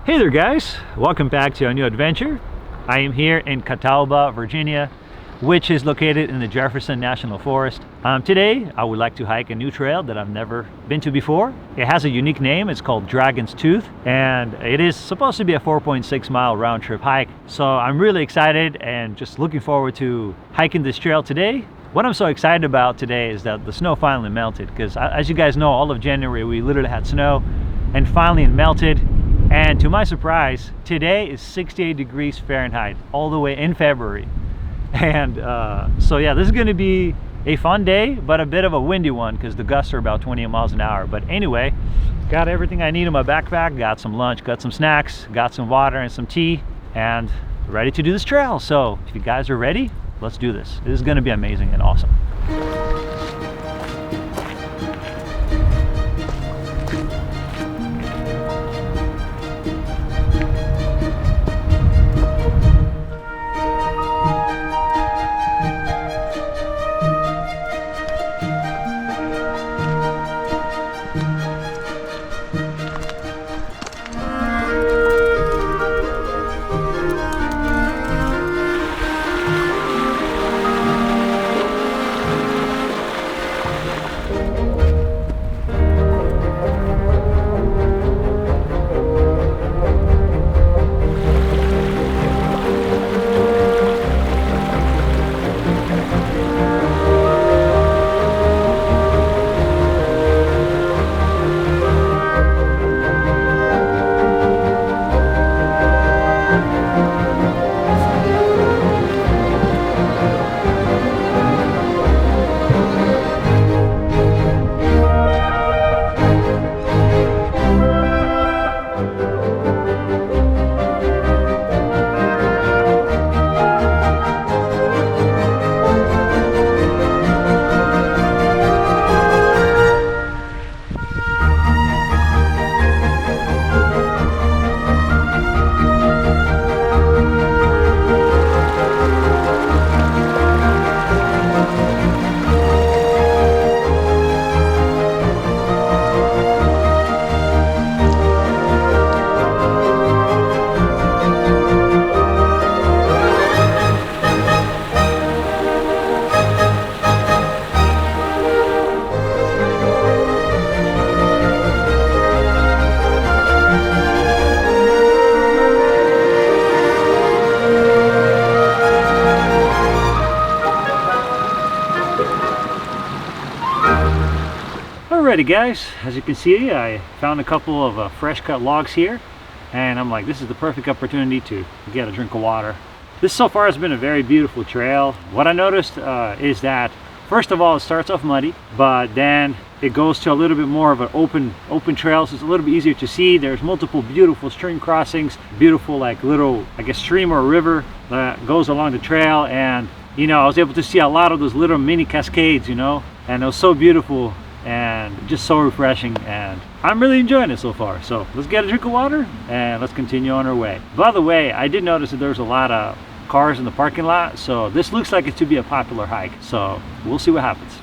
Hey there guys, welcome back to a new adventure. I am here in Catawba, Virginia, which is located in the Jefferson National Forest. Today I would like to hike a new trail that I've never been to before. It has a unique name, it's called Dragon's Tooth, and it is supposed to be a 4.6 mile round trip hike. So I'm really excited and just looking forward to hiking this trail today. What I'm so excited about today is that the snow finally melted, because as you guys know, all of January we literally had snow, and finally it melted. And to my surprise, today is 68 degrees Fahrenheit all the way in February. And so yeah, this is going to be a fun day, but a bit of a windy one because the gusts are about 28 miles an hour. But anyway, got everything I need in my backpack, got some lunch, got some snacks, got some water and some tea, and ready to do this trail. So if you guys are ready, let's do this. This is going to be amazing and awesome. Alrighty guys, as you can see, I found a couple of fresh cut logs here, and I'm like, this is the perfect opportunity to get a drink of water. This so far has been a very beautiful trail. What I noticed is that first of all, it starts off muddy, but then it goes to a little bit more of an open trail, so it's a little bit easier to see. There's multiple beautiful stream crossings, beautiful like little, I guess, stream or river that goes along the trail, and you know, I was able to see a lot of those little mini cascades, you know, and it was so beautiful and just so refreshing, and I'm really enjoying it so far. So let's get a drink of water and let's continue on our way. By the way, I did notice that there's a lot of cars in the parking lot, so this looks like it to be a popular hike, so we'll see what happens.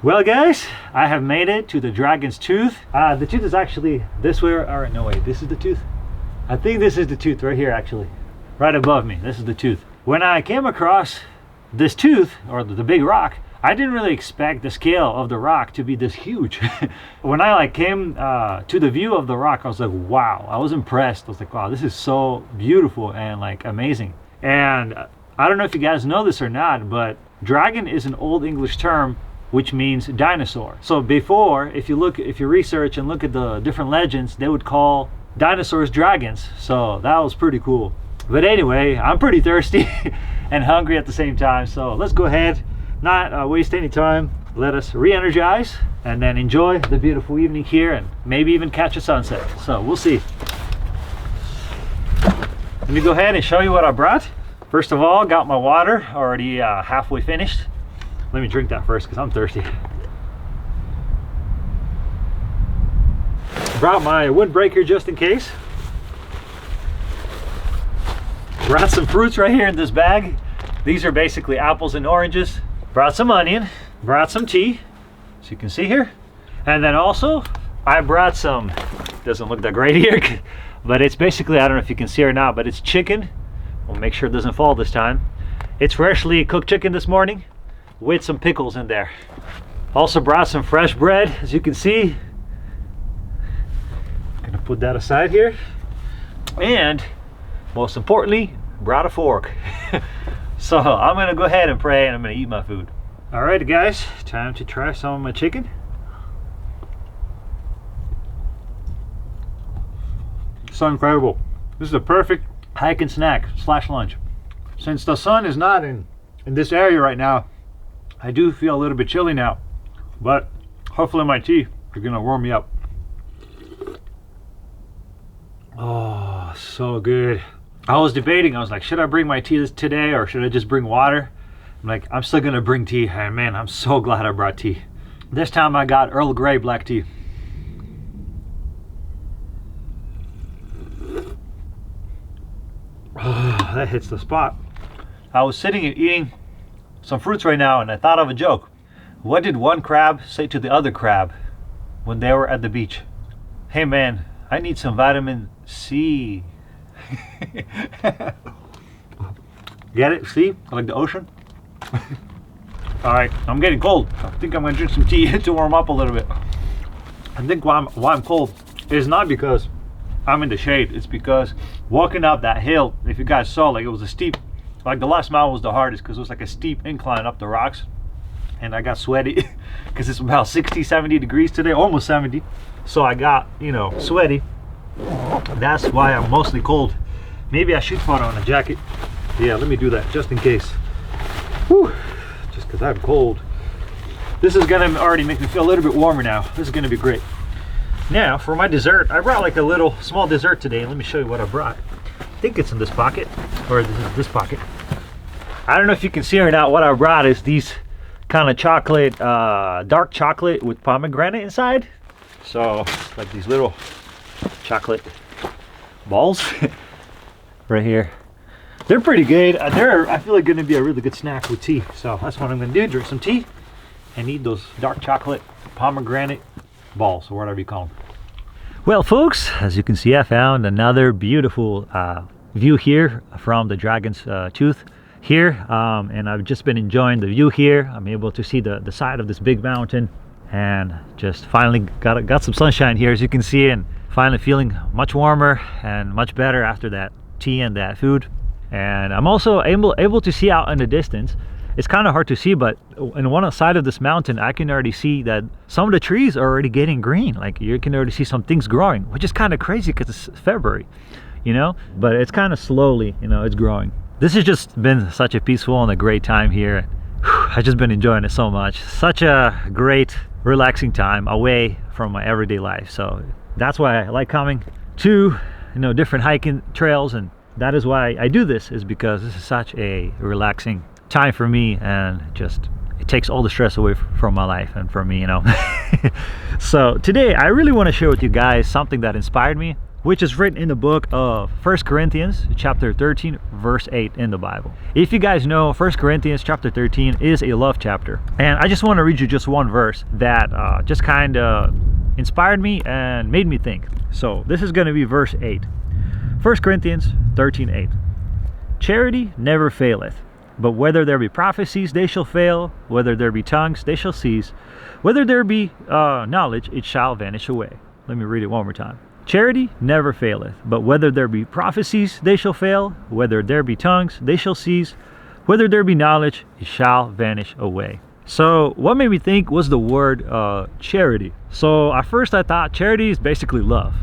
Well guys, I have made it to the dragon's tooth. The tooth is actually this way, or no wait, this is the tooth. I think this is the tooth right here actually. Right above me, this is the tooth. When I came across this tooth, or the big rock, I didn't really expect the scale of the rock to be this huge. When I came to the view of the rock, I was like, wow, I was impressed. I was like, wow, this is so beautiful and amazing. And I don't know if you guys know this or not, but dragon is an Old English term which means dinosaur. So before, if you research and look at the different legends, they would call dinosaurs dragons. So that was pretty cool. But anyway, I'm pretty thirsty and hungry at the same time. So let's go ahead, not waste any time. Let us re-energize and then enjoy the beautiful evening here and maybe even catch a sunset. So we'll see. Let me go ahead and show you what I brought. First of all, got my water already halfway finished. Let me drink that first because I'm thirsty. Brought my windbreaker just in case. Brought some fruits right here in this bag. These are basically apples and oranges. Brought some onion. Brought some tea, as you can see here. And then also, I brought some, doesn't look that great here, but it's basically, I don't know if you can see or not, but it's chicken. We'll make sure it doesn't fall this time. It's freshly cooked chicken this morning, with some pickles in there. Also brought some fresh bread, as you can see. Gonna put that aside here. And most importantly, brought a fork. So I'm gonna go ahead and pray and I'm gonna eat my food. Alright guys, time to try some of my chicken. So incredible. This is a perfect hike and snack / lunch. Since the sun is not in this area right now, I do feel a little bit chilly now, but hopefully my tea is gonna warm me up. Oh, so good. I was debating, I was like, should I bring my tea today or should I just bring water? I'm like, I'm still gonna bring tea, and man, I'm so glad I brought tea. This time I got Earl Grey black tea. Oh, that hits the spot. I was sitting and eating some fruits right now and I thought of a joke. What did one crab say to the other crab when they were at the beach? Hey man, I need some vitamin C. Get it? See? Like the ocean? Alright, I'm getting cold. I think I'm gonna drink some tea to warm up a little bit. I think while I'm cold, is not because I'm in the shade. It's because walking up that hill, if you guys saw, like it was a steep, like the last mile was the hardest because it was like a steep incline up the rocks. And I got sweaty because it's about 60, 70 degrees today, almost 70. So I got, you know, sweaty. That's why I'm mostly cold. Maybe I should put on a jacket. Yeah, let me do that just in case. Whew. Just because I'm cold. This is gonna already make me feel a little bit warmer now. This is gonna be great. Now for my dessert, I brought like a little small dessert today. Let me show you what I brought. I think it's in this pocket, or this pocket. I don't know if you can see or not. What I brought is these kind of chocolate, dark chocolate with pomegranate inside. So like these little chocolate balls right here. They're pretty good. I feel like gonna be a really good snack with tea. So that's what I'm gonna do, drink some tea and eat those dark chocolate pomegranate balls, or whatever you call them. Well folks, as you can see, I found another beautiful view here from the Dragon's Tooth here, and I've just been enjoying the view here. I'm able to see the side of this big mountain, and just finally got some sunshine here, as you can see, and finally feeling much warmer and much better after that tea and that food. And I'm also able to see out in the distance. It's kind of hard to see, but on one side of this mountain I can already see that some of the trees are already getting green. Like you can already see some things growing, which is kind of crazy because it's February, you know, but it's kind of slowly, you know, it's growing. This has just been such a peaceful and a great time here. I've just been enjoying it so much. Such a great relaxing time away from my everyday life. So that's why I like coming to, you know, different hiking trails, and that is why I do this, is because this is such a relaxing time for me, and just it takes all the stress away from my life and from me, you know. So today I really want to share with you guys something that inspired me, which is written in the book of 1 Corinthians chapter 13 verse 8 in the Bible. If you guys know, 1 Corinthians chapter 13 is a love chapter, and I just want to read you just one verse that just kind of inspired me and made me think. So this is going to be verse 8. 1 Corinthians 13:8. Charity never faileth, but whether there be prophecies, they shall fail. Whether there be tongues, they shall cease. Whether there be knowledge, it shall vanish away. Let me read it one more time. Charity never faileth, but whether there be prophecies, they shall fail. Whether there be tongues, they shall cease. Whether there be knowledge, it shall vanish away. So what made me think was the word charity. So at first I thought charity is basically love,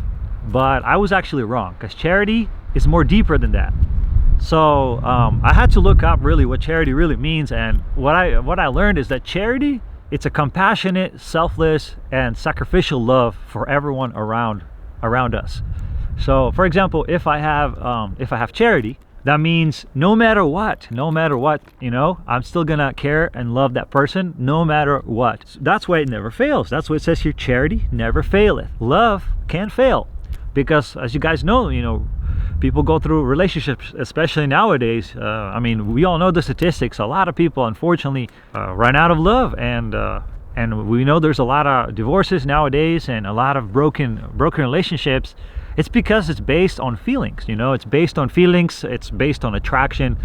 but I was actually wrong, because charity is more deeper than that. So I had to look up really what charity really means, and what I learned is that charity, it's a compassionate, selfless, and sacrificial love for everyone around us. So for example, if I have charity, that means no matter what, you know, I'm still gonna care and love that person no matter what. That's why it never fails. That's what it says here: charity never faileth. Love can't fail, because as you guys know, you know, people go through relationships, especially nowadays. I mean, we all know the statistics. A lot of people unfortunately run out of love, and we know there's a lot of divorces nowadays and a lot of broken relationships. It's because it's based on feelings, you know. It's based on feelings, it's based on attraction,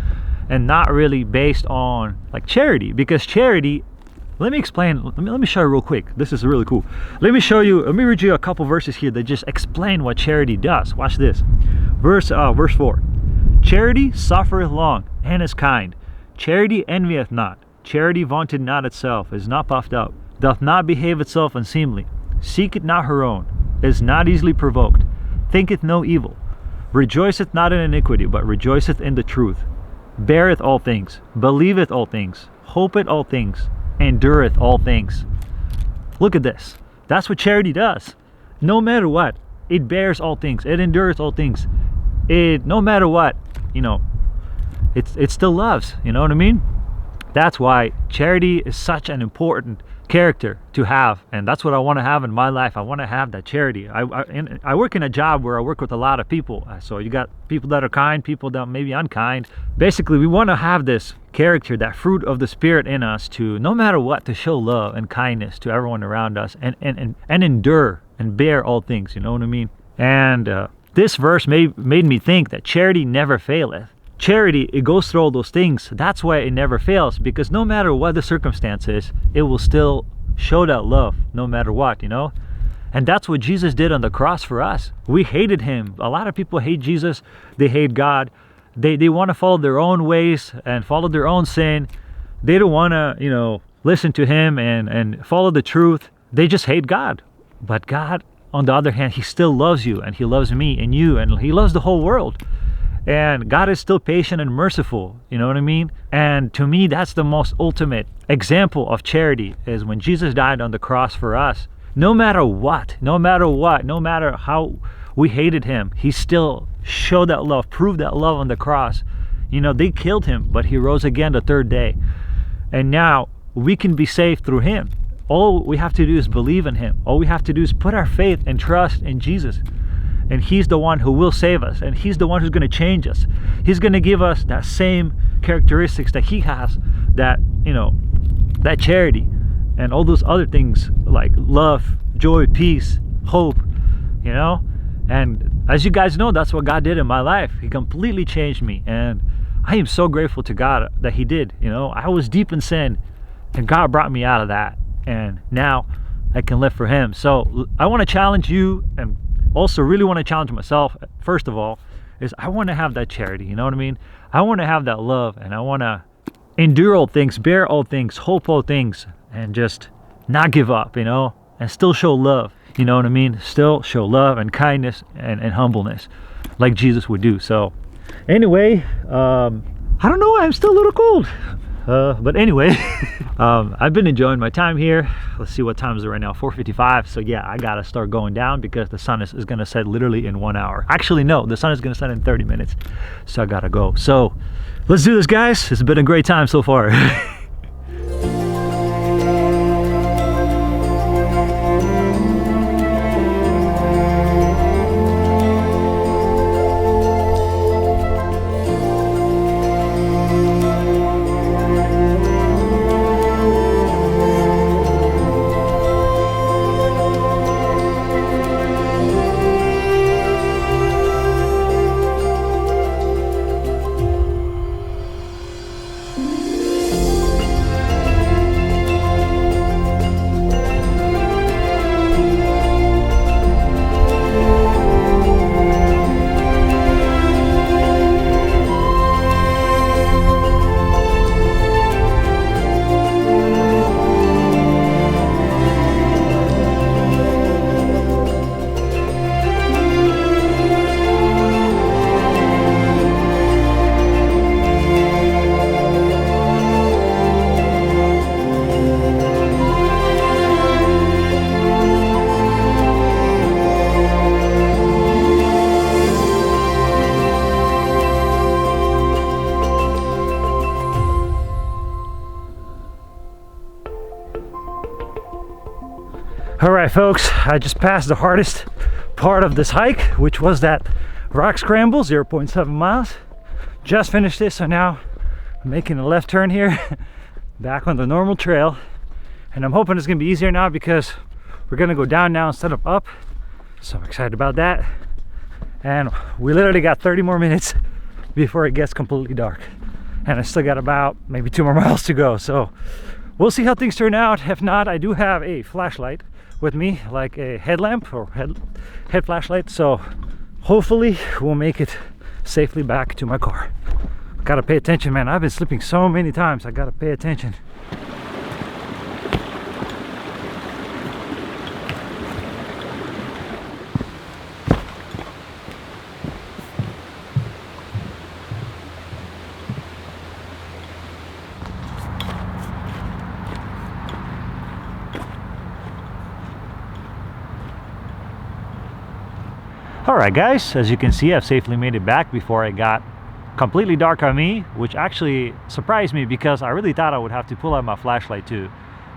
and not really based on like charity. Because charity, let me explain, let me show you real quick. This is really cool. Let me read you a couple verses here that just explain what charity does. Watch this. Verse 4. Charity suffereth long and is kind. Charity envieth not. Charity vaunteth not itself, is not puffed up, doth not behave itself unseemly, seeketh not her own, is not easily provoked, thinketh no evil, rejoiceth not in iniquity, but rejoiceth in the truth, beareth all things, believeth all things, hopeth all things, endureth all things. Look at this. That's what charity does. No matter what, it bears all things, it endures all things. It, no matter what, you know, it still loves, you know what I mean? That's why charity is such an important character to have, and that's what I want to have in my life. I want to have that charity. I work in a job where I work with a lot of people, so you got people that are kind, people that may be unkind. Basically, we want to have this character, that fruit of the Spirit in us, to no matter what, to show love and kindness to everyone around us, and endure and bear all things, you know what I mean? And this verse made me think that charity never faileth. Charity, it goes through all those things. That's why it never fails, because no matter what the circumstances, it will still show that love no matter what, you know. And that's what Jesus did on the cross for us. We hated him. A lot of people hate Jesus. They hate God. They want to follow their own ways and follow their own sin. They don't want to, listen to him and follow the truth. They just hate God. But God, on the other hand, he still loves you, and he loves me and you, and he loves the whole world. And God is still patient and merciful, you know what I mean? And to me, that's the most ultimate example of charity, is when Jesus died on the cross for us. No matter how we hated him, he still showed that love, proved that love on the cross. They killed him, but he rose again the third day. And now we can be saved through him. All we have to do is believe in him. All we have to do is put our faith and trust in Jesus. And he's the one who will save us. And he's the one who's going to change us. He's going to give us that same characteristics that he has, that, that charity and all those other things like love, joy, peace, hope, And as you guys know, that's what God did in my life. He completely changed me. And I am so grateful to God that he did. I was deep in sin, and God brought me out of that. And now I can live for him. So I want to challenge you, and also really want to challenge myself. First of all, is I want to have that charity. You know what I mean? I want to have that love, and I want to endure all things, bear all things, hope all things, and just not give up, and still show love. You know what I mean? Still show love and kindness and humbleness like Jesus would do. So anyway, I don't know, I'm still a little cold. But anyway, I've been enjoying my time here. Let's see what time is it right now, 4:55. So yeah, I gotta start going down because the sun is gonna set literally in 1 hour. Actually, no, the sun is gonna set in 30 minutes. So I gotta go. So let's do this, guys. It's been a great time so far. All right, folks, I just passed the hardest part of this hike, which was that rock scramble, 0.7 miles. Just finished this, so now I'm making a left turn here, back on the normal trail. And I'm hoping it's gonna be easier now because we're gonna go down now instead of up. So I'm excited about that. And we literally got 30 more minutes before it gets completely dark. And I still got about maybe 2 more miles to go. So we'll see how things turn out. If not, I do have a flashlight with me, like a headlamp or head flashlight. So hopefully we'll make it safely back to my car. Gotta pay attention, man. I've been slipping so many times. I gotta pay attention. Alright guys, as you can see, I've safely made it back before it got completely dark on me, which actually surprised me because I really thought I would have to pull out my flashlight to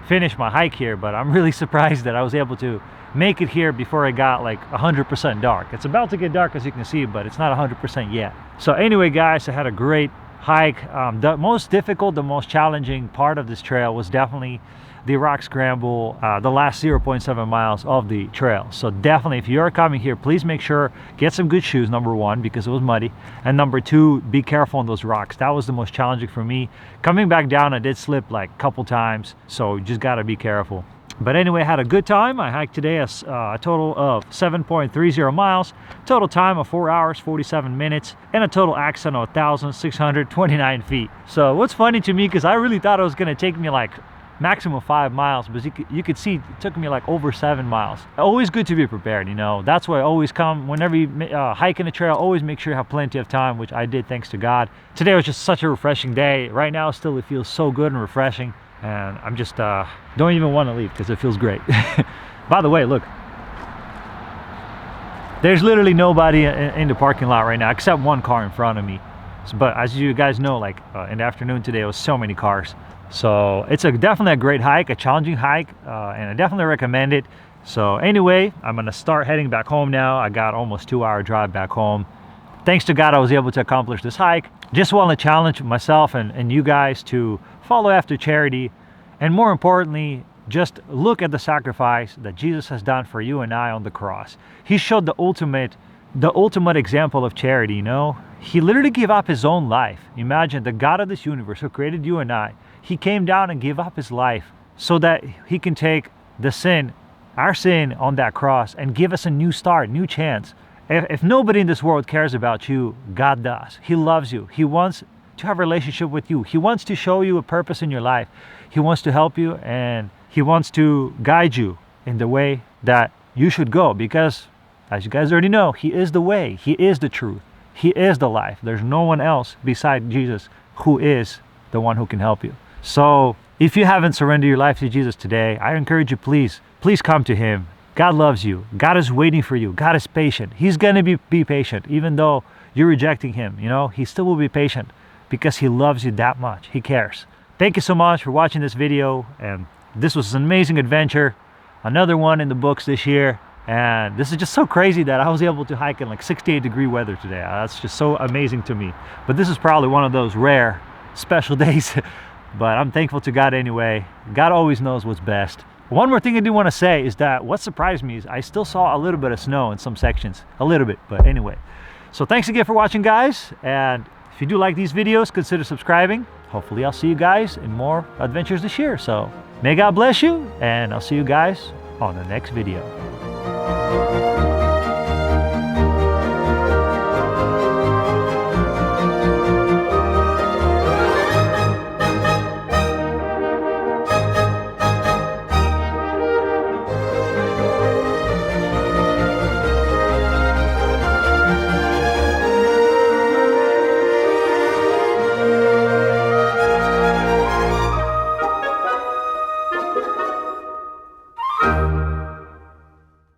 finish my hike here, but I'm really surprised that I was able to make it here before it got like 100% dark. It's about to get dark, as you can see, but it's not 100% yet. So anyway guys, I had a great hike. The most difficult, the most challenging part of this trail was definitely the rock scramble, the last 0.7 miles of the trail. So definitely, if you're coming here, please make sure get some good shoes, number one, because it was muddy, and number two, be careful on those rocks. That was the most challenging for me. Coming back down, I did slip like a couple times, so you just got to be careful. But anyway, I had a good time. I hiked today a total of 7.30 miles, total time of 4 hours, 47 minutes, and a total ascent of 1,629 feet. So what's funny to me, because I really thought it was gonna take me like maximum 5 miles, but you could see it took me like over 7 miles. Always good to be prepared, you know. That's why I always come, whenever you hike in a trail, always make sure you have plenty of time, which I did, thanks to God. Today was just such a refreshing day. Right now still it feels so good and refreshing, and I'm just don't even want to leave because it feels great. By the way, look, there's literally nobody in the parking lot right now except one car in front of me. But as you guys know, like in the afternoon today, it was so many cars. So it's definitely a great hike, a challenging hike, and I definitely recommend it. So anyway, I'm gonna start heading back home now. I got almost 2-hour drive back home. Thanks to God, I was able to accomplish this hike. Just want to challenge myself and you guys to follow after charity, and more importantly, just look at the sacrifice that Jesus has done for you and I on the cross. He showed the ultimate example of charity, you know. He literally gave up his own life. Imagine the God of this universe who created you and I. He came down and gave up his life so that he can take the sin, our sin, on that cross and give us a new start, new chance. If nobody in this world cares about you, God does. He loves you. He wants to have a relationship with you. He wants to show you a purpose in your life. He wants to help you, and he wants to guide you in the way that you should go, because as you guys already know, he is the way, he is the truth, he is the life. There's no one else beside Jesus who is the one who can help you. So if you haven't surrendered your life to Jesus today, I encourage you, please come to him. God loves you. God is waiting for you. God is patient. He's gonna be patient. Even though you're rejecting him, you know, he still will be patient because he loves you that much. He cares. Thank you so much for watching this video, and this was an amazing adventure. Another one in the books this year. And this is just so crazy that I was able to hike in like 68-degree weather today. That's just so amazing to me. But this is probably one of those rare, special days. But I'm thankful to God anyway. God always knows what's best. One more thing I do want to say is that what surprised me is I still saw a little bit of snow in some sections. A little bit, but anyway. So thanks again for watching, guys. And if you do like these videos, consider subscribing. Hopefully I'll see you guys in more adventures this year. So may God bless you, and I'll see you guys on the next video.